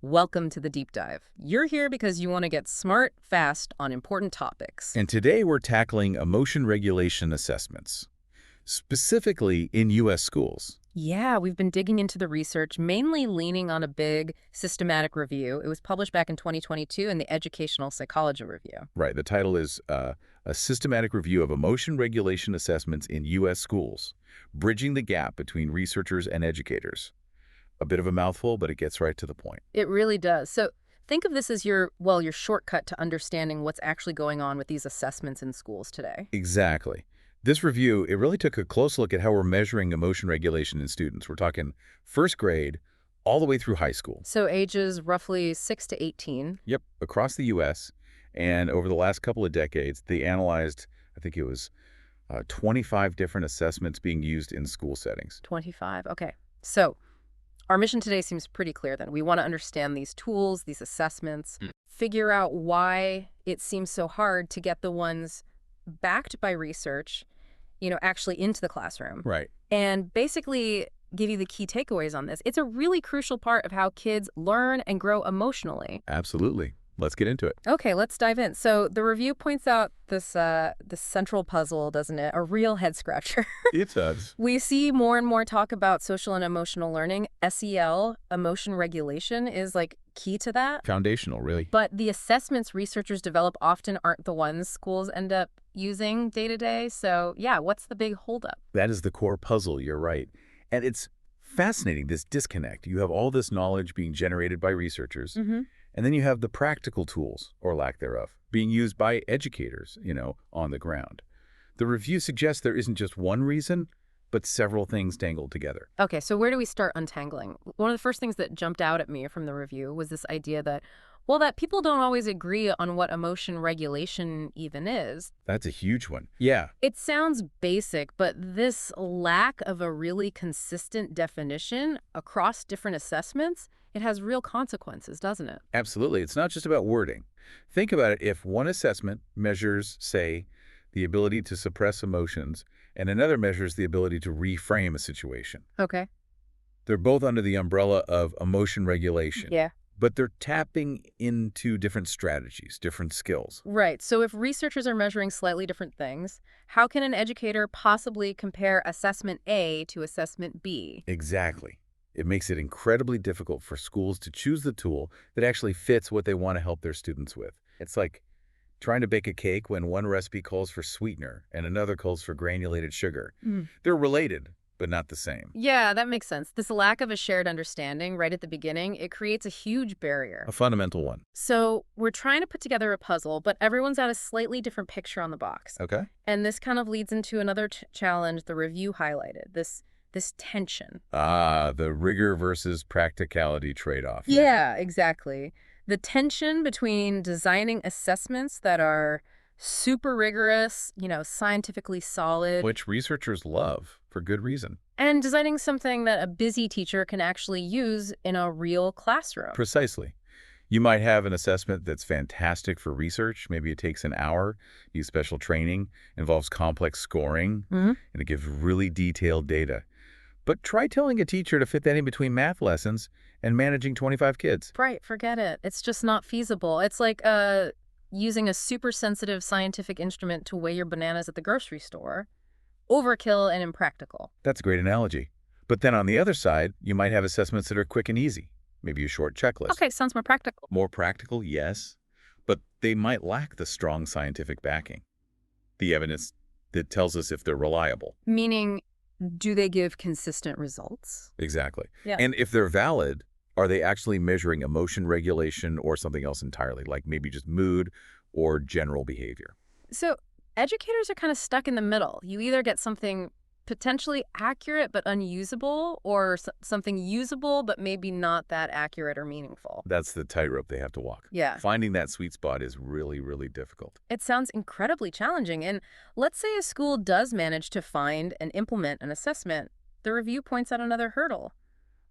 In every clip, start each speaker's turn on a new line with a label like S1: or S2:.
S1: Welcome to the Deep Dive. You're here because you want to get smart, fast on important topics.
S2: And today we're tackling emotion regulation assessments, specifically in U.S. schools.
S1: Yeah, we've been digging into the research, mainly leaning on a big systematic review. It was published back in 2022 in the Educational Psychology Review.
S2: Right, the title is A Systematic Review of Emotion Regulation Assessments in U.S. Schools, Bridging the Gap Between Researchers and Educators. A bit of a mouthful, but it gets right to the point.
S1: It really does. So think of this as your shortcut to understanding what's actually going on with these assessments in schools today.
S2: Exactly. This review, it really took a close look at how we're measuring emotion regulation in students. We're talking first grade all the way through high school.
S1: So ages roughly 6 to 18.
S2: Yep, across the U.S. And over the last couple of decades, they analyzed, I think it was 25 different assessments being used in school settings.
S1: 25. Okay. So our mission today seems pretty clear then. We want to understand these tools, these assessments, figure out why it seems so hard to get the ones backed by research, actually into the classroom.
S2: Right.
S1: And basically give you the key takeaways on this. It's a really crucial part of how kids learn and grow emotionally.
S2: Absolutely. Let's get into it.
S1: Okay, let's dive in. So the review points out this central puzzle, doesn't it? A real head scratcher.
S2: It does.
S1: We see more and more talk about social and emotional learning. SEL, emotion regulation, is like key to that.
S2: Foundational, really.
S1: But the assessments researchers develop often aren't the ones schools end up using day to day. So yeah, what's the big holdup?
S2: That is the core puzzle, you're right. And it's fascinating, this disconnect. You have all this knowledge being generated by researchers, and then you have the practical tools, or lack thereof, being used by educators, on the ground. The review suggests there isn't just one reason, but several things tangled together.
S1: Okay, so where do we start untangling? One of the first things that jumped out at me from the review was this idea that people don't always agree on what emotion regulation even is.
S2: That's a huge one. Yeah.
S1: It sounds basic, but this lack of a really consistent definition across different assessments, it has real consequences, doesn't it?
S2: Absolutely. It's not just about wording. Think about it. If one assessment measures, say, the ability to suppress emotions, and another measures the ability to reframe a situation,
S1: Okay.
S2: they're both under the umbrella of emotion regulation.
S1: Yeah.
S2: But they're tapping into different strategies, different skills.
S1: Right. So if researchers are measuring slightly different things, how can an educator possibly compare assessment A to assessment B?
S2: Exactly. It makes it incredibly difficult for schools to choose the tool that actually fits what they want to help their students with. It's like trying to bake a cake when one recipe calls for sweetener and another calls for granulated sugar. They're related, but not the same.
S1: Yeah, that makes sense. This lack of a shared understanding right at the beginning, it creates a huge barrier.
S2: A fundamental one.
S1: So we're trying to put together a puzzle, but everyone's got a slightly different picture on the box.
S2: Okay.
S1: And this kind of leads into another challenge the review highlighted, this tension.
S2: Ah, the rigor versus practicality trade-off.
S1: Yeah, exactly. The tension between designing assessments that are super rigorous, scientifically solid,
S2: Which researchers love for good reason.
S1: and designing something that a busy teacher can actually use in a real classroom.
S2: Precisely. You might have an assessment that's fantastic for research. Maybe it takes an hour, needs special training, involves complex scoring, and it gives really detailed data. But try telling a teacher to fit that in between math lessons and managing 25 kids.
S1: Right, forget it. It's just not feasible. It's like using a super sensitive scientific instrument to weigh your bananas at the grocery store. Overkill and impractical.
S2: That's a great analogy. But then on the other side, you might have assessments that are quick and easy. Maybe a short checklist.
S1: Okay, sounds more practical.
S2: More practical, yes, but they might lack the strong scientific backing, the evidence that tells us if they're reliable.
S1: Meaning, do they give consistent results?
S2: Exactly.
S1: Yeah.
S2: And if they're valid, are they actually measuring emotion regulation or something else entirely, like maybe just mood or general behavior?
S1: So educators are kind of stuck in the middle. You either get something potentially accurate but unusable, or something usable but maybe not that accurate or meaningful.
S2: That's the tightrope they have to walk.
S1: Yeah.
S2: Finding that sweet spot is really, really difficult.
S1: It sounds incredibly challenging. And let's say a school does manage to find and implement an assessment. The review points out another hurdle.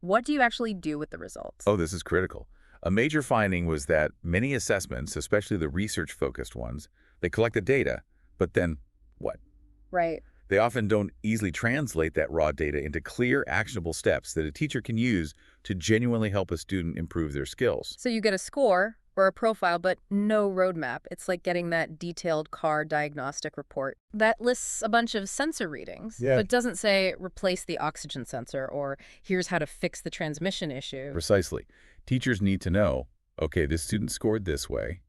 S1: What do you actually do with the results?
S2: Oh, this is critical. A major finding was that many assessments, especially the research-focused ones, they collect the data, but then what?
S1: Right.
S2: They often don't easily translate that raw data into clear, actionable steps that a teacher can use to genuinely help a student improve their skills.
S1: So you get a score or a profile, but no roadmap. It's like getting that detailed car diagnostic report that lists a bunch of sensor readings, but doesn't say replace the oxygen sensor or here's how to fix the transmission issue.
S2: Precisely. Teachers need to know, okay, this student scored this way.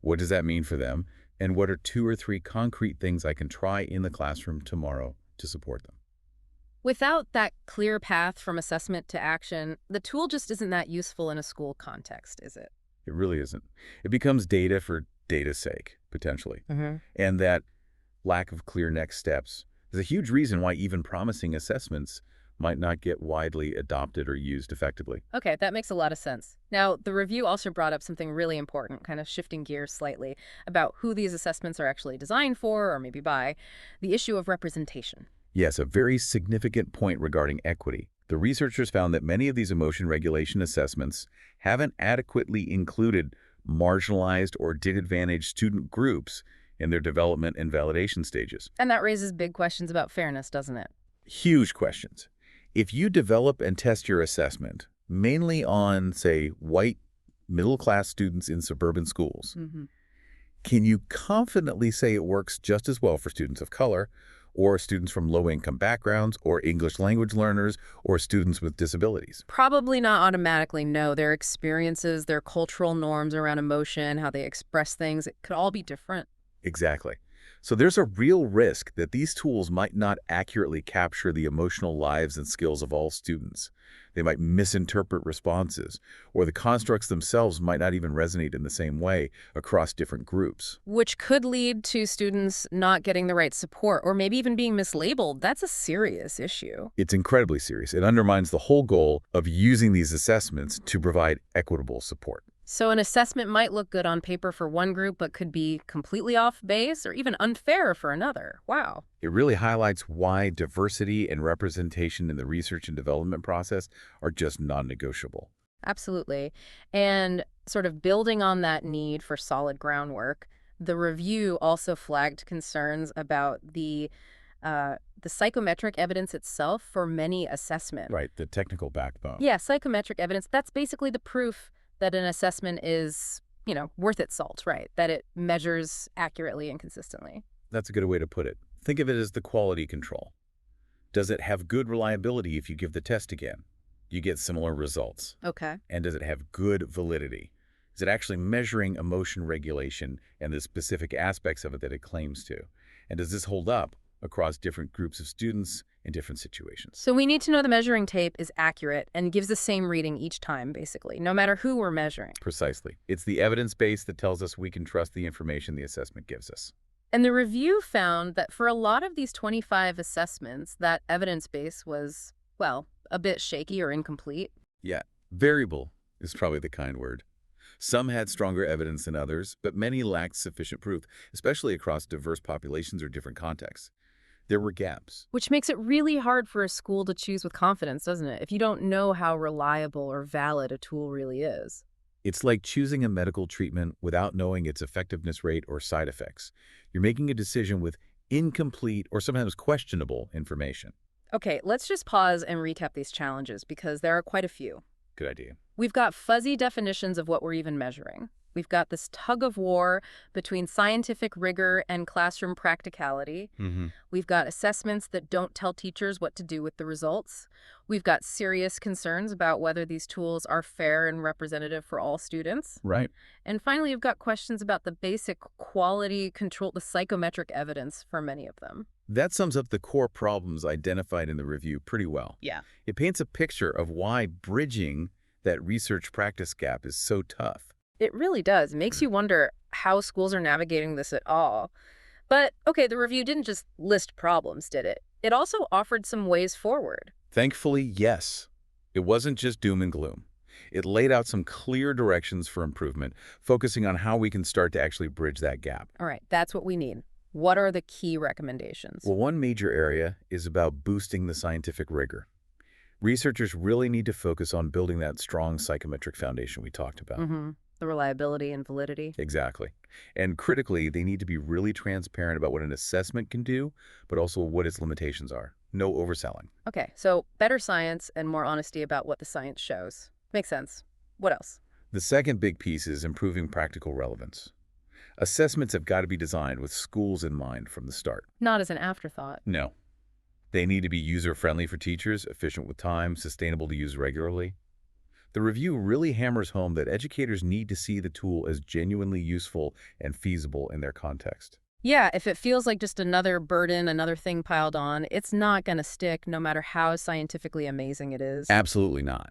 S2: What does that mean for them? And what are 2 or 3 concrete things I can try in the classroom tomorrow to support them?
S1: Without that clear path from assessment to action, the tool just isn't that useful in a school context, is it?
S2: It really isn't. It becomes data for data's sake, potentially. And that lack of clear next steps is a huge reason why even promising assessments might not get widely adopted or used effectively.
S1: Okay, that makes a lot of sense. Now, the review also brought up something really important, kind of shifting gears slightly, about who these assessments are actually designed for, or maybe by, the issue of representation.
S2: Yes, a very significant point regarding equity. The researchers found that many of these emotion regulation assessments haven't adequately included marginalized or disadvantaged student groups in their development and validation stages.
S1: And that raises big questions about fairness, doesn't it?
S2: Huge questions. If you develop and test your assessment mainly on, say, white middle-class students in suburban schools, can you confidently say it works just as well for students of color or students from low-income backgrounds or English language learners or students with disabilities?
S1: Probably not automatically, no. Their experiences, their cultural norms around emotion, how they express things, it could all be different.
S2: Exactly. So there's a real risk that these tools might not accurately capture the emotional lives and skills of all students. They might misinterpret responses, or the constructs themselves might not even resonate in the same way across different groups.
S1: Which could lead to students not getting the right support, or maybe even being mislabeled. That's a serious issue.
S2: It's incredibly serious. It undermines the whole goal of using these assessments to provide equitable support.
S1: So an assessment might look good on paper for one group, but could be completely off base or even unfair for another. Wow.
S2: It really highlights why diversity and representation in the research and development process are just non-negotiable.
S1: Psychometric And sort of building on that need for solid groundwork, the review also flagged concerns about the psychometric evidence itself for many assessments.
S2: Right, the technical backbone.
S1: Yeah, psychometric evidence, that's basically the proof that an assessment is, worth its salt, right? That it measures accurately and consistently.
S2: That's a good way to put it. Think of it as the quality control. Does it have good reliability if you give the test again? You get similar results.
S1: Okay.
S2: And does it have good validity? Is it actually measuring emotion regulation and the specific aspects of it that it claims to? And does this hold up across different groups of students in different situations?
S1: So we need to know the measuring tape is accurate and gives the same reading each time, basically, no matter who we're measuring.
S2: Precisely. It's the evidence base that tells us we can trust the information the assessment gives us.
S1: And the review found that for a lot of these 25 assessments, that evidence base was, well, a bit shaky or incomplete.
S2: Yeah, variable is probably the kind word. Some had stronger evidence than others, but many lacked sufficient proof, especially across diverse populations or different contexts. There were gaps.
S1: Which makes it really hard for a school to choose with confidence, doesn't it? If you don't know how reliable or valid a tool really is.
S2: It's like choosing a medical treatment without knowing its effectiveness rate or side effects. You're making a decision with incomplete or sometimes questionable information.
S1: Okay, let's just pause and recap these challenges because there are quite a few.
S2: Good idea.
S1: We've got fuzzy definitions of what we're even measuring. We've got this tug of war between scientific rigor and classroom practicality. We've got assessments that don't tell teachers what to do with the results. We've got serious concerns about whether these tools are fair and representative for all students.
S2: Right.
S1: And finally, we've got questions about the basic quality control, the psychometric evidence for many of them.
S2: That sums up the core problems identified in the review pretty well.
S1: Yeah.
S2: It paints a picture of why bridging that research practice gap is so tough.
S1: It really does. It makes you wonder how schools are navigating this at all. But, okay, the review didn't just list problems, did it? It also offered some ways forward.
S2: Thankfully, yes. It wasn't just doom and gloom. It laid out some clear directions for improvement, focusing on how we can start to actually bridge that gap.
S1: All right, that's what we need. What are the key recommendations?
S2: Well, one major area is about boosting the scientific rigor. Researchers really need to focus on building that strong psychometric foundation we talked about.
S1: the reliability and validity.
S2: Exactly. And critically, they need to be really transparent about what an assessment can do, but also what its limitations are. No overselling.
S1: Okay, so better science and more honesty about what the science shows. Makes sense. What else?
S2: The second big piece is improving practical relevance. Assessments have got to be designed with schools in mind from the start.
S1: Not as an afterthought.
S2: No. They need to be user-friendly for teachers, efficient with time, sustainable to use regularly. The review really hammers home that educators need to see the tool as genuinely useful and feasible in their context.
S1: Yeah, if it feels like just another burden, another thing piled on, it's not going to stick no matter how scientifically amazing it is.
S2: Absolutely not.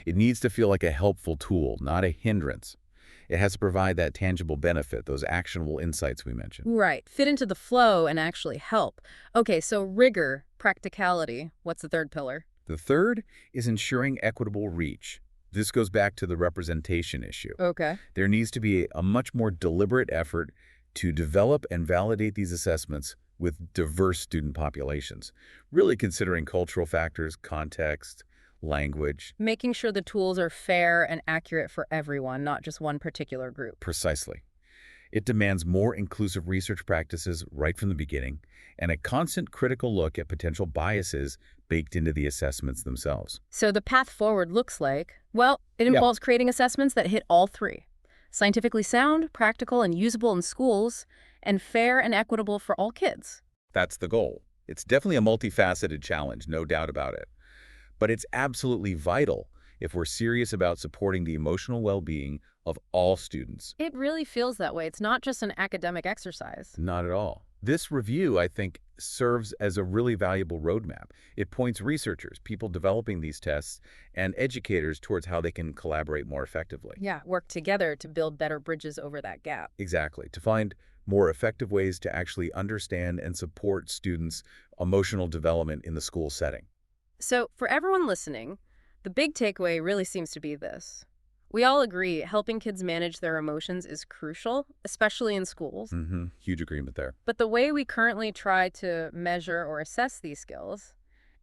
S2: It needs to feel like a helpful tool, not a hindrance. It has to provide that tangible benefit, those actionable insights we mentioned.
S1: Right, fit into the flow and actually help. Okay, so rigor, practicality, what's the third pillar?
S2: The third is ensuring equitable reach. This goes back to the representation issue.
S1: Okay.
S2: There needs to be a much more deliberate effort to develop and validate these assessments with diverse student populations, really considering cultural factors, context, language.
S1: Making sure the tools are fair and accurate for everyone, not just one particular group.
S2: Precisely. It demands more inclusive research practices right from the beginning and a constant critical look at potential biases baked into the assessments themselves.
S1: So the path forward looks like, well, it involves creating assessments that hit all three. Scientifically sound, practical and usable in schools, and fair and equitable for all kids.
S2: That's the goal. It's definitely a multifaceted challenge, no doubt about it. But it's absolutely vital if we're serious about supporting the emotional well-being of all students.
S1: It really feels that way. It's not just an academic exercise.
S2: Not at all. This review, I think, serves as a really valuable roadmap. It points researchers, people developing these tests, and educators towards how they can collaborate more effectively.
S1: Yeah, work together to build better bridges over that gap.
S2: Exactly. To find more effective ways to actually understand and support students' emotional development in the school setting.
S1: So for everyone listening, the big takeaway really seems to be this. We all agree helping kids manage their emotions is crucial, especially in schools.
S2: Huge agreement there.
S1: But the way we currently try to measure or assess these skills,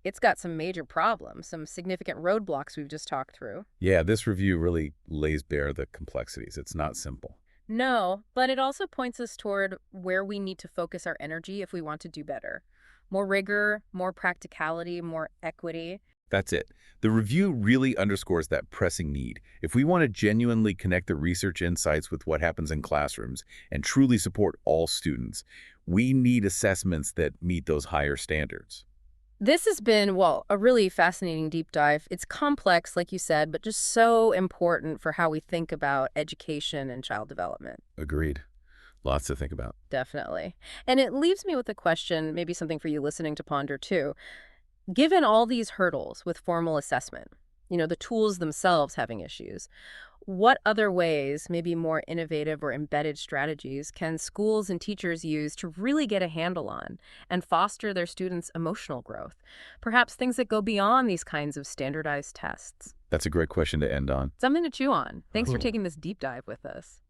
S1: it's got some major problems, some significant roadblocks we've just talked through.
S2: Yeah, this review really lays bare the complexities. It's not simple.
S1: No, but it also points us toward where we need to focus our energy if we want to do better. More rigor, more practicality, more equity.
S2: That's it. The review really underscores that pressing need. If we want to genuinely connect the research insights with what happens in classrooms and truly support all students, we need assessments that meet those higher standards.
S1: This has been, well, a really fascinating deep dive. It's complex, like you said, but just so important for how we think about education and child development.
S2: Agreed. Lots to think about.
S1: Definitely. And it leaves me with a question, maybe something for you listening to ponder too. Given all these hurdles with formal assessment, the tools themselves having issues, what other ways, maybe more innovative or embedded strategies, can schools and teachers use to really get a handle on and foster their students' emotional growth? Perhaps things that go beyond these kinds of standardized tests.
S2: That's a great question to end on.
S1: Something to chew on. Thanks for
S2: Cool.
S1: taking this deep dive with us.